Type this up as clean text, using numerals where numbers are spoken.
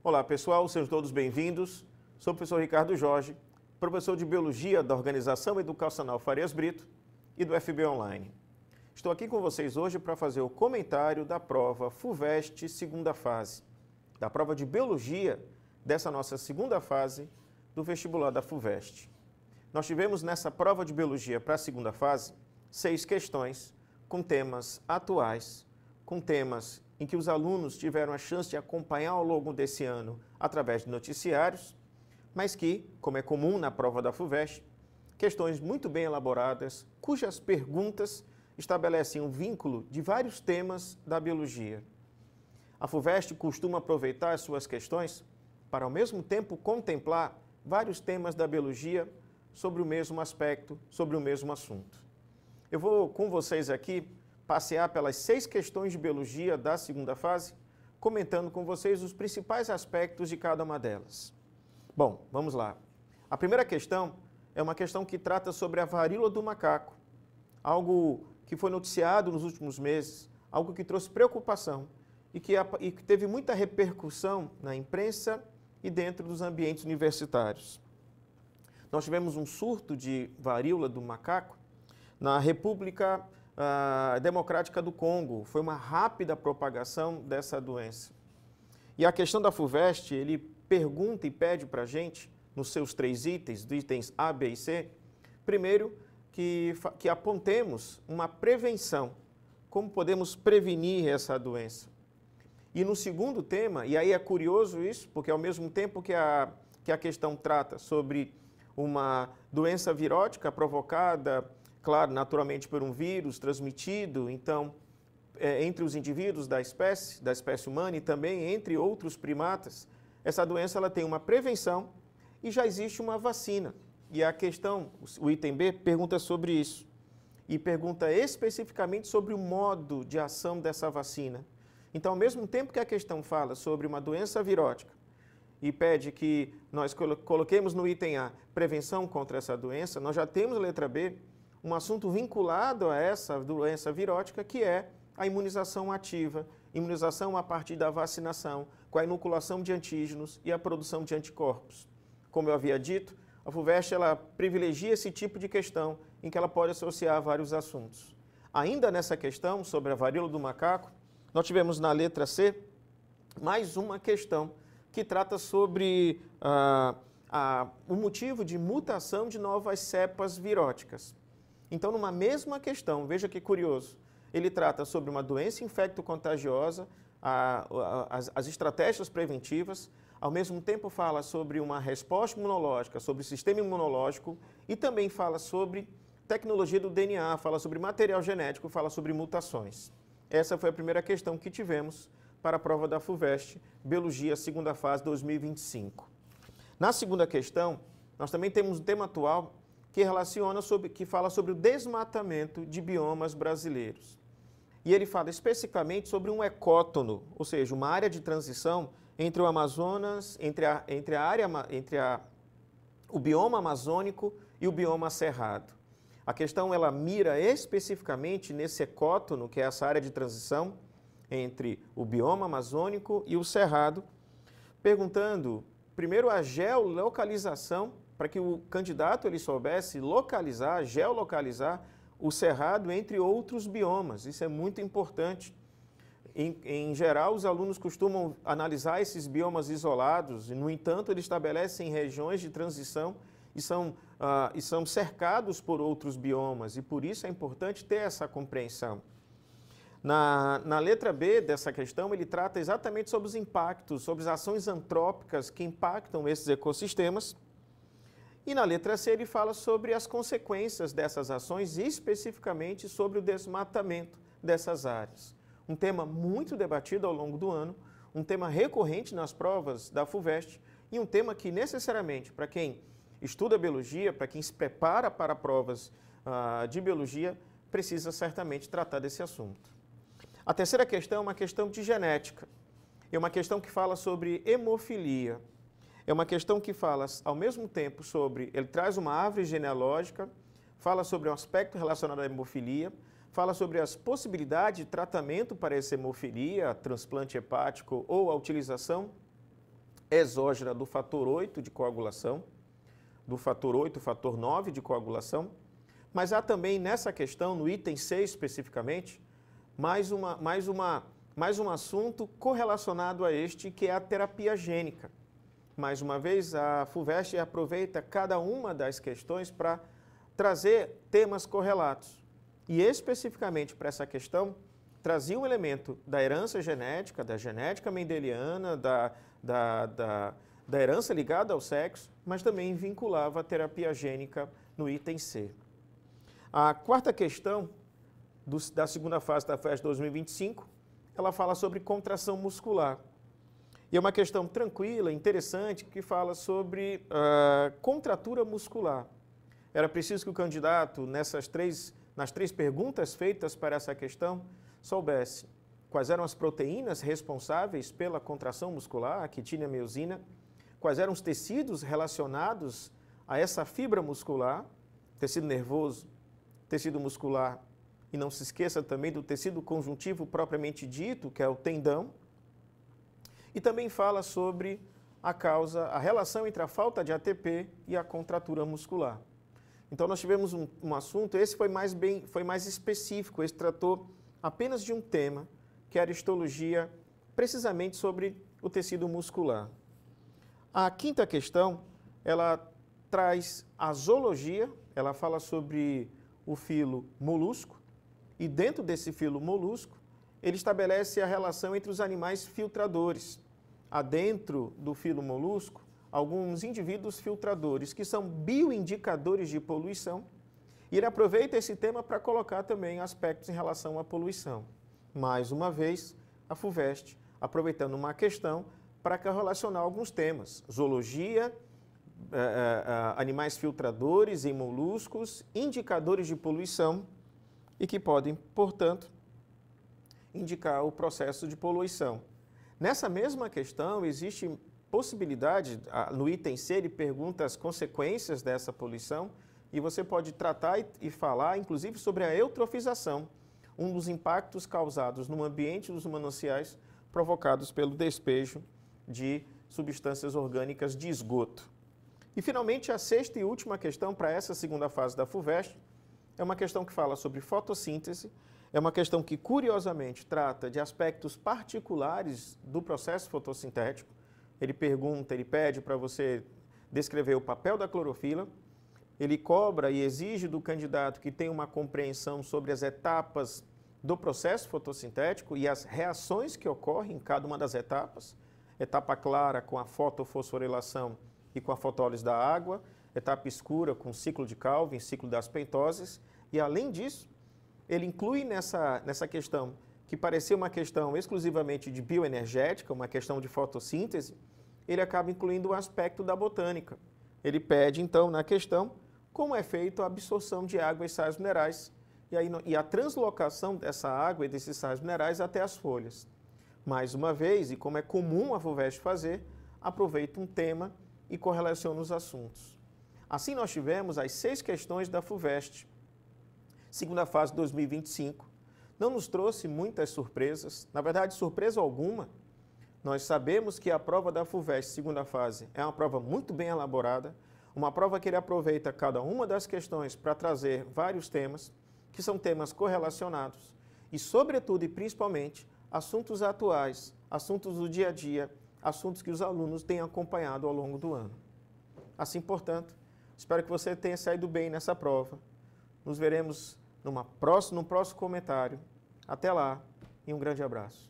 Olá pessoal, sejam todos bem-vindos. Sou o professor Ricardo Jorge, professor de Biologia da Organização Educacional Farias Brito e do FB Online. Estou aqui com vocês hoje para fazer o comentário da prova FUVEST segunda fase, da prova de Biologia dessa nossa segunda fase do vestibular da FUVEST. Nós tivemos nessa prova de Biologia para a segunda fase 6 questões com temas atuais, com temas em que os alunos tiveram a chance de acompanhar ao longo desse ano através de noticiários, mas que, como é comum na prova da FUVEST, questões muito bem elaboradas, cujas perguntas estabelecem um vínculo de vários temas da biologia. A FUVEST costuma aproveitar as suas questões para, ao mesmo tempo, contemplar vários temas da biologia sobre o mesmo aspecto, sobre o mesmo assunto. Eu vou com vocês aqui passear pelas 6 questões de biologia da segunda fase, comentando com vocês os principais aspectos de cada uma delas. Bom, vamos lá. A primeira questão é uma questão que trata sobre a varíola do macaco, algo que foi noticiado nos últimos meses, algo que trouxe preocupação e que teve muita repercussão na imprensa e dentro dos ambientes universitários. Nós tivemos um surto de varíola do macaco na República Democrática do Congo. Foi uma rápida propagação dessa doença. E a questão da FUVEST, ele pergunta e pede para a gente, nos seus 3 itens, dos itens A, B e C, primeiro, que apontemos uma prevenção, como podemos prevenir essa doença. E no segundo tema, e aí é curioso isso, porque ao mesmo tempo que a questão trata sobre uma doença virótica provocada, claro, naturalmente por um vírus transmitido, então, entre os indivíduos da espécie humana e também entre outros primatas, essa doença ela tem uma prevenção e já existe uma vacina. E a questão, o item B, pergunta sobre isso. E pergunta especificamente sobre o modo de ação dessa vacina. Então, ao mesmo tempo que a questão fala sobre uma doença virótica e pede que nós coloquemos no item A prevenção contra essa doença, nós já temos na letra B um assunto vinculado a essa doença virótica, que é a imunização ativa, imunização a partir da vacinação, com a inoculação de antígenos e a produção de anticorpos. Como eu havia dito, a FUVEST ela privilegia esse tipo de questão em que ela pode associar vários assuntos. Ainda nessa questão sobre a varíola do macaco, nós tivemos na letra C mais uma questão que trata sobre o motivo de mutação de novas cepas viróticas. Então, numa mesma questão, veja que curioso, ele trata sobre uma doença infecto-contagiosa, as estratégias preventivas, ao mesmo tempo fala sobre uma resposta imunológica, sobre o sistema imunológico e também fala sobre tecnologia do DNA, fala sobre material genético, fala sobre mutações. Essa foi a primeira questão que tivemos para a prova da FUVEST, Biologia, segunda fase 2025. Na segunda questão, nós também temos um tema atual que fala sobre o desmatamento de biomas brasileiros. E ele fala especificamente sobre um ecótono, ou seja, uma área de transição entre o Amazonas, o bioma amazônico e o bioma cerrado. A questão ela mira especificamente nesse ecótono, que é essa área de transição entre o bioma amazônico e o cerrado, perguntando primeiro a geolocalização, para que o candidato ele soubesse localizar, geolocalizar o cerrado entre outros biomas. Isso é muito importante. Em geral, os alunos costumam analisar esses biomas isolados, e, no entanto, eles estabelecem regiões de transição e são cercados por outros biomas, e por isso é importante ter essa compreensão. Na letra B dessa questão, ele trata exatamente sobre os impactos, sobre as ações antrópicas que impactam esses ecossistemas. E na letra C ele fala sobre as consequências dessas ações, especificamente sobre o desmatamento dessas áreas. Um tema muito debatido ao longo do ano, um tema recorrente nas provas da FUVEST e um tema que necessariamente, para quem estuda biologia, para quem se prepara para provas de biologia, precisa certamente tratar desse assunto. A terceira questão é uma questão de genética. É uma questão que fala sobre hemofilia. É uma questão que fala, ao mesmo tempo, ele traz uma árvore genealógica, fala sobre um aspecto relacionado à hemofilia, fala sobre as possibilidades de tratamento para essa hemofilia, transplante hepático ou a utilização exógena do fator 8 de coagulação, do fator 8, fator 9 de coagulação, mas há também nessa questão, no item 6 especificamente, mais um assunto correlacionado a este, que é a terapia gênica. Mais uma vez, a FUVEST aproveita cada uma das questões para trazer temas correlatos. E especificamente para essa questão, trazia um elemento da herança genética, da genética mendeliana, da herança ligada ao sexo, mas também vinculava a terapia gênica no item C. A quarta questão da segunda fase da FUVEST 2025, ela fala sobre contração muscular. E é uma questão tranquila, interessante, que fala sobre contratura muscular. Era preciso que o candidato, nas três perguntas feitas para essa questão, soubesse quais eram as proteínas responsáveis pela contração muscular, a quitina e a miosina, quais eram os tecidos relacionados a essa fibra muscular, tecido nervoso, tecido muscular, e não se esqueça também do tecido conjuntivo propriamente dito, que é o tendão, e também fala sobre a relação entre a falta de ATP e a contratura muscular. Então nós tivemos um assunto, esse foi mais específico, esse tratou apenas de um tema, que era a histologia, precisamente sobre o tecido muscular. A quinta questão, ela traz a zoologia, ela fala sobre o filo molusco, e dentro desse filo molusco, ele estabelece a relação entre os animais filtradores. Há dentro do filo molusco alguns indivíduos filtradores que são bioindicadores de poluição, e ele aproveita esse tema para colocar também aspectos em relação à poluição. Mais uma vez, a FUVEST aproveitando uma questão para correlacionar alguns temas: zoologia, animais filtradores em moluscos, indicadores de poluição e que podem, portanto, indicar o processo de poluição. Nessa mesma questão, existe possibilidade, no item C, ele pergunta as consequências dessa poluição, e você pode tratar e falar, inclusive, sobre a eutrofização, um dos impactos causados no ambiente dos mananciais provocados pelo despejo de substâncias orgânicas de esgoto. E, finalmente, a sexta e última questão para essa segunda fase da FUVEST é uma questão que fala sobre fotossíntese. É uma questão que, curiosamente, trata de aspectos particulares do processo fotossintético. Ele pede para você descrever o papel da clorofila. Ele cobra e exige do candidato que tenha uma compreensão sobre as etapas do processo fotossintético e as reações que ocorrem em cada uma das etapas. Etapa clara com a fotofosforilação e com a fotólise da água. Etapa escura com o ciclo de Calvin, ciclo das pentoses. E, além disso, ele inclui nessa questão, que parecia uma questão exclusivamente de bioenergética, uma questão de fotossíntese, ele acaba incluindo o aspecto da botânica. Ele pede, então, na questão, como é feita a absorção de água e sais minerais e a translocação dessa água e desses sais minerais até as folhas. Mais uma vez, e como é comum a FUVEST fazer, aproveita um tema e correlaciona os assuntos. Assim, nós tivemos as 6 questões da FUVEST. Segunda fase 2025, não nos trouxe muitas surpresas, na verdade, surpresa alguma. Nós sabemos que a prova da FUVEST, segunda fase, é uma prova muito bem elaborada, uma prova que ele aproveita cada uma das questões para trazer vários temas, que são temas correlacionados, e, sobretudo e principalmente, assuntos atuais, assuntos do dia a dia, assuntos que os alunos têm acompanhado ao longo do ano. Assim, portanto, espero que você tenha saído bem nessa prova. Nos veremos no próximo comentário. Até lá e um grande abraço.